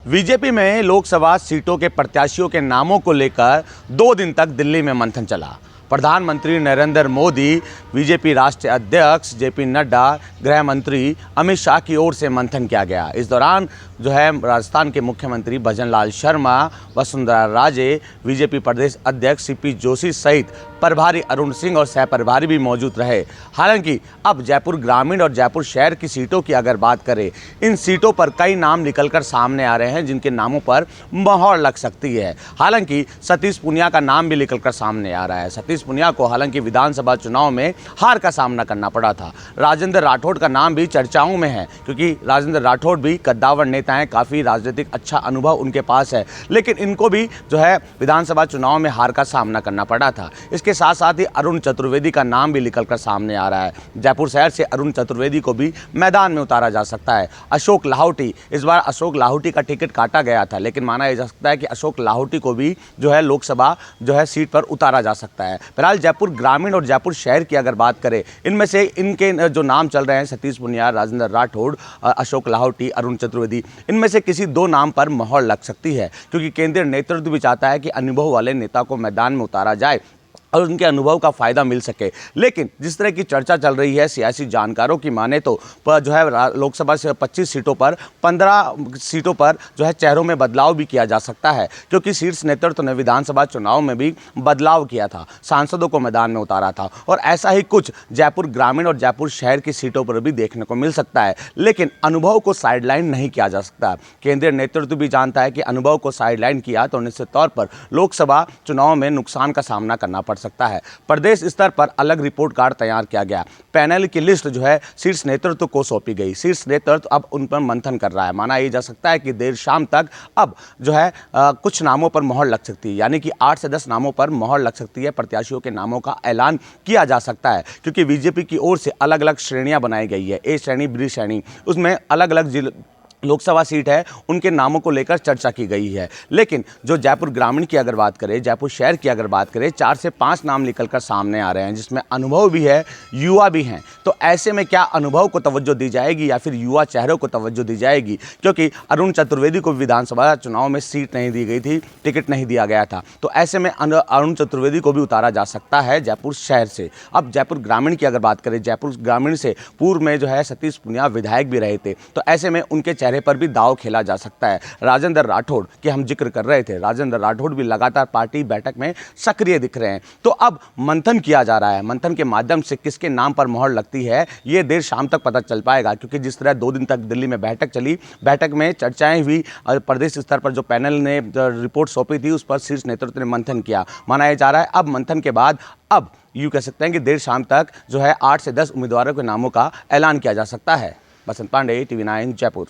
BJP में लोकसभा सीटों के प्रत्याशियों के नामों को लेकर 2 दिन तक दिल्ली में मंथन चला। प्रधानमंत्री नरेंद्र मोदी, बीजेपी राष्ट्रीय अध्यक्ष जेपी नड्डा, गृह मंत्री अमित शाह की ओर से मंथन किया गया। इस दौरान राजस्थान के मुख्यमंत्री भजनलाल शर्मा, वसुंधरा राजे, बीजेपी प्रदेश अध्यक्ष सीपी जोशी सहित प्रभारी अरुण सिंह और सह प्रभारी भी मौजूद रहे। हालांकि अब जयपुर ग्रामीण और जयपुर शहर की सीटों की अगर बात करें, इन सीटों पर कई नाम निकलकर सामने आ रहे हैं जिनके नामों पर मोहर लग सकती है। हालांकि सतीश पूनिया का नाम भी निकलकर सामने आ रहा है। सतीश पूनिया को हालांकि विधानसभा चुनाव में हार का सामना करना पड़ा था। राजेंद्र राठौड़ का नाम भी चर्चाओं में है, क्योंकि राजेंद्र राठौड़ भी कद्दावर नेता हैं, काफ़ी राजनीतिक अच्छा अनुभव उनके पास है, लेकिन इनको भी विधानसभा चुनाव में हार का सामना करना पड़ा था। इसके साथ साथ ही अरुण चतुर्वेदी का नाम भी निकलकर सामने आ रहा है। जयपुर शहर से अरुण चतुर्वेदी को भी मैदान में उतारा जा सकता है। अशोक लाहौटी, इस बार अशोक लाहौटी का टिकट काटा गया था, लेकिन माना जा सकता है कि अशोक लाहौटी को भी लोकसभा सीट पर उतारा जा सकता है। फिलहाल जयपुर ग्रामीण और जयपुर शहर की अगर बात करें, इनमें से इनके जो नाम चल रहे हैं, सतीश पूनिया, राजेंद्र राठौड़, अशोक लाहौटी, अरुण चतुर्वेदी, इनमें से किसी 2 नाम पर मोहर लग सकती है, क्योंकि केंद्रीय नेतृत्व भी चाहता है कि अनुभव वाले नेता को मैदान में उतारा जाए और उनके अनुभव का फ़ायदा मिल सके। लेकिन जिस तरह की चर्चा चल रही है, सियासी जानकारों की माने तो लोकसभा से 25 सीटों पर 15 सीटों पर चेहरों में बदलाव भी किया जा सकता है, क्योंकि शीर्ष नेतृत्व ने विधानसभा चुनाव में भी बदलाव किया था, सांसदों को मैदान में उतारा था, और ऐसा ही कुछ जयपुर ग्रामीण और जयपुर शहर की सीटों पर भी देखने को मिल सकता है। लेकिन अनुभव को साइडलाइन नहीं किया जा सकता। केंद्रीय नेतृत्व भी जानता है कि अनुभव को साइडलाइन किया तो निश्चित तौर पर लोकसभा चुनाव में नुकसान का सामना करना पड़ सकता है। प्रदेश स्तर पर अलग रिपोर्ट कार्ड तैयार किया गया। पैनल की लिस्ट शीर्ष नेतृत्व को सौंपी गई। शीर्ष नेतृत्व अब उन पर मंथन कर रहा है। माना यह जा सकता है कि देर शाम तक अब कुछ नामों पर मोहर लग सकती है, यानी कि 8 से 10 नामों पर मोहर लग सकती है। प्रत्याशियों के नामों का ऐलान किया जा सकता है, क्योंकि बीजेपी की ओर से अलग अलग श्रेणियां बनाई गई है। ए श्रेणी, बी श्रेणी, उसमें अलग अलग लोकसभा सीट है, उनके नामों को लेकर चर्चा की गई है। लेकिन जो जयपुर ग्रामीण की अगर बात करें, जयपुर शहर की अगर बात करें, 4 से 5 नाम निकलकर सामने आ रहे हैं, जिसमें अनुभव भी है, युवा भी हैं। तो ऐसे में क्या अनुभव को तवज्जो दी जाएगी या फिर युवा चेहरों को तवज्जो दी जाएगी? क्योंकि अरुण चतुर्वेदी को विधानसभा चुनाव में सीट नहीं दी गई थी, टिकट नहीं दिया गया था, तो ऐसे में अरुण चतुर्वेदी को भी उतारा जा सकता है जयपुर शहर से। अब जयपुर ग्रामीण की अगर बात करें, जयपुर ग्रामीण से पूर्व में सतीश पूनिया विधायक भी रहे थे, तो ऐसे में उनके चेहरे पर भी दाव खेला जा सकता है। राजेंद्र राठौड़ की हम जिक्र कर रहे थे, राजेंद्र राठौड़ भी लगातार पार्टी बैठक में सक्रिय दिख रहे हैं। तो अब मंथन किया जा रहा है। मंथन के माध्यम से किसके नाम पर मोहर लगती है, ये देर शाम तक पता चल पाएगा, क्योंकि जिस तरह 2 दिन तक दिल्ली में बैठक चली, बैठक में चर्चाएं हुई, प्रदेश स्तर पर जो पैनल ने रिपोर्ट सौंपी थी, उस पर शीर्ष नेतृत्व ने मंथन किया। माना जा रहा है अब मंथन के बाद अब यूं कह सकते हैं कि देर शाम तक 8 से 10 उम्मीदवारों के नामों का ऐलान किया जा सकता है। बसंत पांडे, TV9 जयपुर।